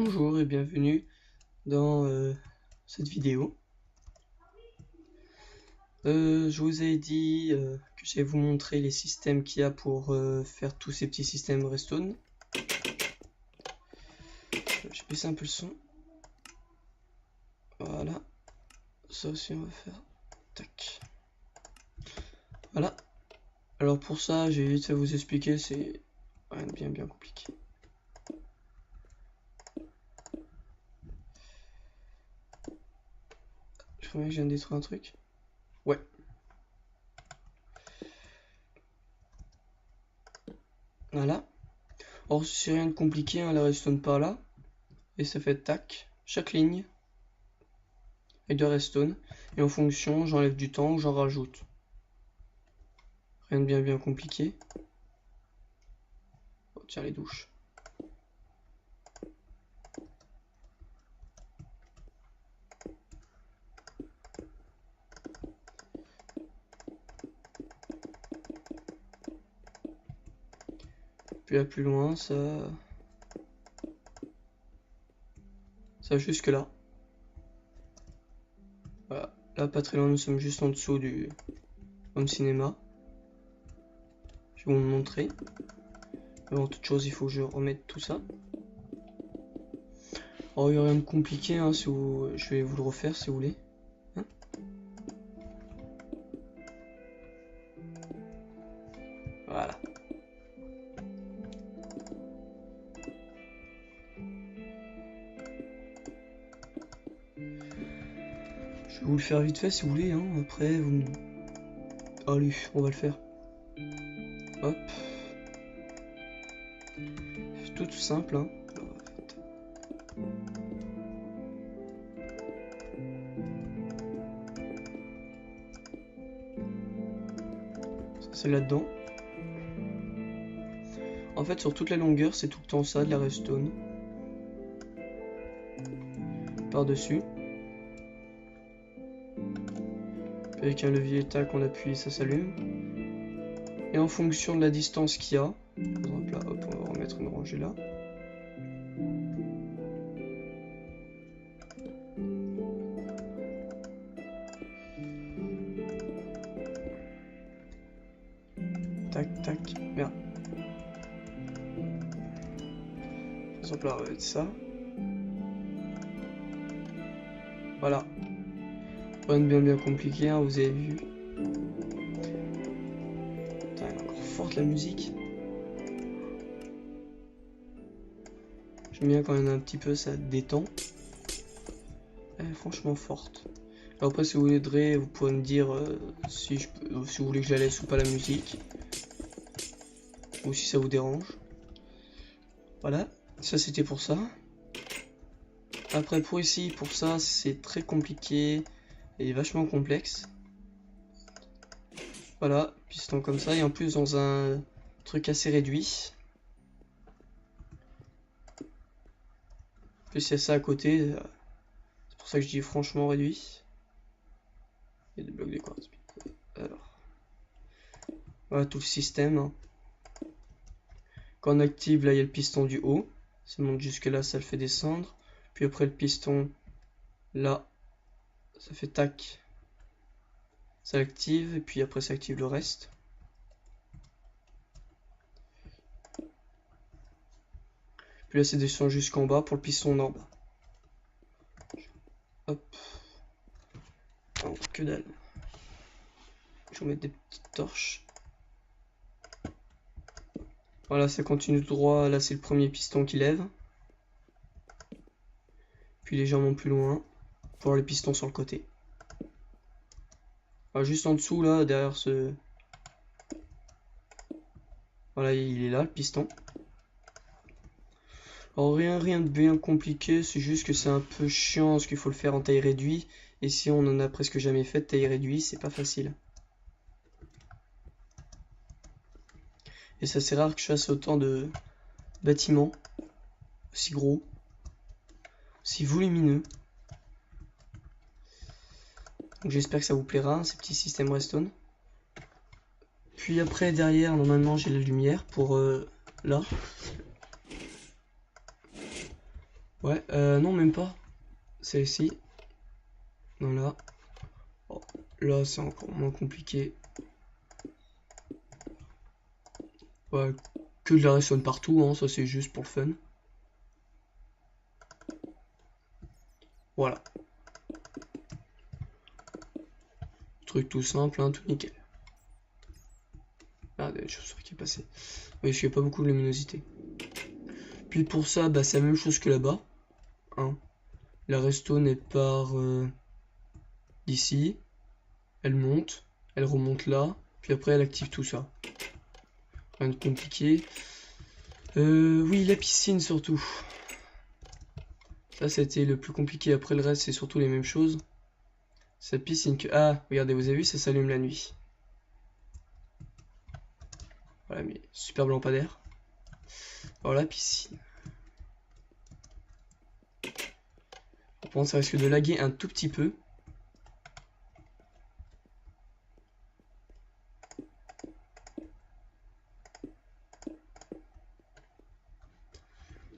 Bonjour et bienvenue dans cette vidéo. Je vous ai dit que j'allais vous montrer les systèmes qu'il y a pour faire tous ces petits systèmes Redstone. Je vais baisser un peu le son. Voilà. Ça aussi on va faire. Tac. Voilà. Alors pour ça, j'ai vite fait vous expliquer, c'est rien de bien compliqué. Je crois que je viens de détruire un truc. Ouais. Voilà. Alors c'est rien de compliqué, hein, la redstone par là. Et ça fait tac. Chaque ligne et de redstone. Et en fonction, j'enlève du temps ou j'en rajoute. Rien de bien compliqué. Oh, tiens les douches. Puis là plus loin, ça jusque là. Voilà. Là pas très loin, nous sommes juste en dessous du home cinéma. Je vais vous le montrer. Avant toute chose, il faut que je remette tout ça. Oh, il n'y a rien de compliqué, hein, si vous... je vais vous le refaire si vous voulez. Hein, voilà. Je vais vous le faire vite fait si vous voulez. Hein. Après, vous me... Allez, on va le faire. Hop. C'est tout simple. Hein. C'est là-dedans. En fait, sur toute la longueur, c'est tout le temps ça, de la redstone. Par-dessus. Avec un levier, tac, on appuie, ça s'allume. Et en fonction de la distance qu'il y a, par exemple là, hop, on va remettre une rangée là. Tac, tac, merde. Par exemple là, on va mettre ça. Voilà. Rien de bien compliqué, hein, vous avez vu. Putain, elle est encore forte la musique. J'aime bien quand il y en a un petit peu, ça détend. Elle est franchement forte. Alors après, si vous voulez, vous pouvez me dire si vous voulez que je la laisse ou pas la musique. Ou si ça vous dérange. Voilà, ça c'était pour ça. Après pour ici, pour ça, c'est très compliqué et vachement complexe. Voilà, piston comme ça, et en plus dans un truc assez réduit. En plus il y a ça à côté, c'est pour ça que je dis franchement réduit. Il y a des blocs de quartz. Alors, voilà tout le système. Hein. Quand on active, là il y a le piston du haut, ça monte jusque là, ça le fait descendre. Puis après le piston, là, ça fait tac. Ça l'active, et puis après ça active le reste. Puis là c'est descend jusqu'en bas pour le piston en bas. Hop. Oh, que dalle. Je vais mettre des petites torches. Voilà, ça continue tout droit. Là c'est le premier piston qui lève. Puis légèrement plus loin, pour avoir les pistons sur le côté. Alors, juste en dessous là, derrière ce... Voilà, il est là le piston. Alors rien de bien compliqué, c'est juste que c'est un peu chiant parce qu'il faut le faire en taille réduite. Et si on en a presque jamais fait de taille réduite, c'est pas facile. Et ça c'est rare que je fasse autant de bâtiments aussi gros, aussi volumineux. Donc j'espère que ça vous plaira, ces petits systèmes redstone. Puis après derrière, normalement j'ai la lumière pour là. Ouais, non, même pas. C'est ici. Voilà. Oh, là, c'est encore moins compliqué. Ouais, que de la redstone partout, hein, ça c'est juste pour le fun. Voilà. Truc tout simple, hein, tout nickel. Ah, des choses qui est passé. Oui, parce qu'il n'y a pas beaucoup de luminosité. Puis pour ça, bah, c'est la même chose que là-bas. Hein. La redstone elle part d'ici. Elle monte. Elle remonte là. Puis après, elle active tout ça. Rien de compliqué. Oui, la piscine surtout. Ça, c'était le plus compliqué. Après, le reste, c'est surtout les mêmes choses. Cette piscine que... Ah, regardez, vous avez vu, ça s'allume la nuit. Voilà, mais super lampadaire. Alors, la piscine. Par contre, ça risque de laguer un tout petit peu.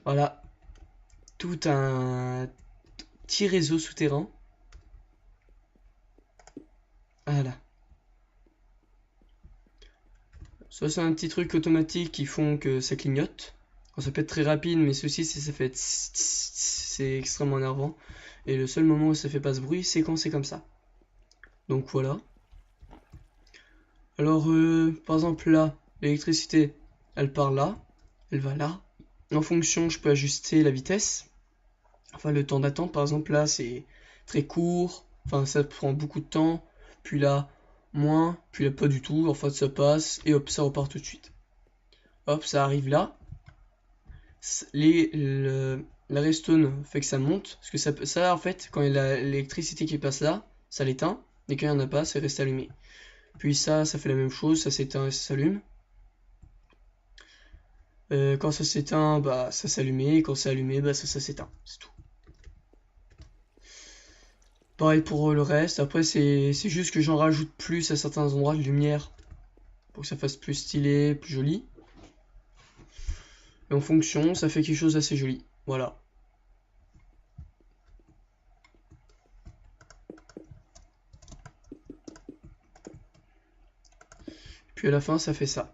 Voilà. Tout un petit réseau souterrain. Voilà. Ça, c'est un petit truc automatique qui font que ça clignote. Alors, ça peut être très rapide, mais ceci, ça fait c'est extrêmement énervant. Et le seul moment où ça fait pas ce bruit, c'est quand c'est comme ça. Donc voilà. Alors, par exemple là, l'électricité, elle part là, elle va là. En fonction, je peux ajuster la vitesse. Enfin, le temps d'attente, par exemple là, c'est très court. Enfin, ça prend beaucoup de temps. Puis là, moins. Puis là, pas du tout. En fait, ça passe. Et hop, ça repart tout de suite. Hop, ça arrive là. La redstone fait que ça monte. Parce que ça en fait, quand il y a l'électricité qui passe là, ça l'éteint. Et quand il n'y en a pas, ça reste allumé. Puis ça fait la même chose. Ça s'éteint et ça s'allume. Quand ça s'éteint, bah ça s'allumait. Et quand c'est allumé, bah ça s'éteint. C'est tout. Pareil pour le reste. Après, c'est juste que j'en rajoute plus à certains endroits de lumière. Pour que ça fasse plus stylé, plus joli. Et en fonction, ça fait quelque chose d'assez joli. Voilà. Puis à la fin, ça fait ça.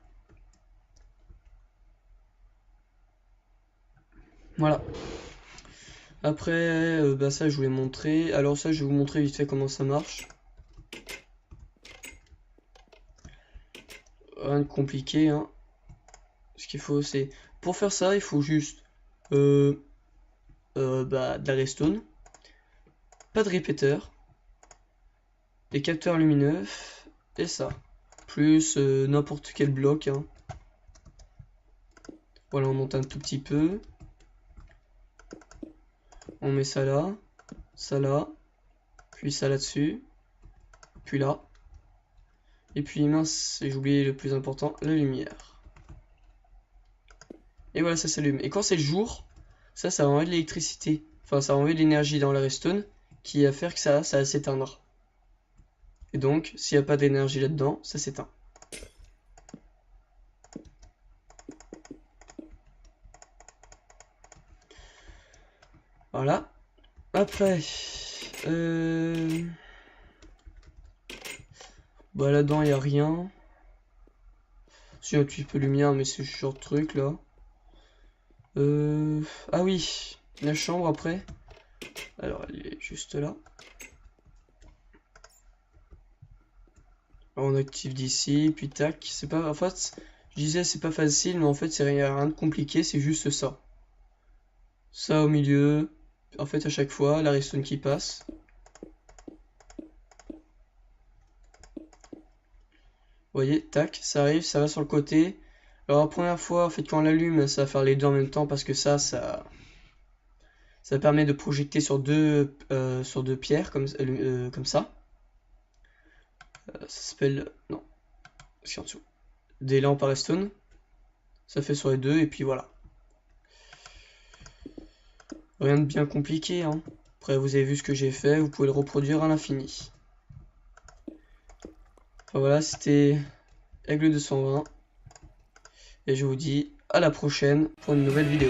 Voilà. Après, bah ça, je voulais montrer. Alors ça, je vais vous montrer vite fait comment ça marche. Rien de compliqué, hein. Ce qu'il faut, c'est... Pour faire ça, il faut juste... de la redstone. Pas de répéteur. Des capteurs lumineux. Et ça. Plus n'importe quel bloc, hein. Voilà, on monte un tout petit peu. On met ça là, puis ça là-dessus, puis là. Et puis mince, j'ai oublié le plus important, la lumière. Et voilà, ça s'allume. Et quand c'est le jour, ça va envoyer de l'électricité. Enfin, ça va envoyer de l'énergie dans la redstone qui va faire que ça va s'éteindre. Et donc, s'il n'y a pas d'énergie là-dedans, ça s'éteint. Voilà. Après, bah là-dedans, il n'y a rien. Si, un petit peu de lumière, mais c'est ce genre de truc là. Ah oui, la chambre après. Alors, elle est juste là. Alors, on active d'ici, puis tac. C'est pas. En fait, je disais c'est pas facile, mais en fait, c'est rien de compliqué, c'est juste ça. Ça au milieu. En fait, à chaque fois, la redstone qui passe. Vous voyez, tac, ça arrive, ça va sur le côté. Alors, la première fois, en fait, quand on l'allume, ça va faire les deux en même temps parce que ça permet de projeter sur deux pierres comme ça. Ça s'appelle. Non, c'est en dessous. Des lampes à redstone. Ça fait sur les deux, et puis voilà. Rien de bien compliqué, hein. Après, vous avez vu ce que j'ai fait, vous pouvez le reproduire à l'infini. Enfin voilà, c'était Aigle 220. Et je vous dis à la prochaine pour une nouvelle vidéo.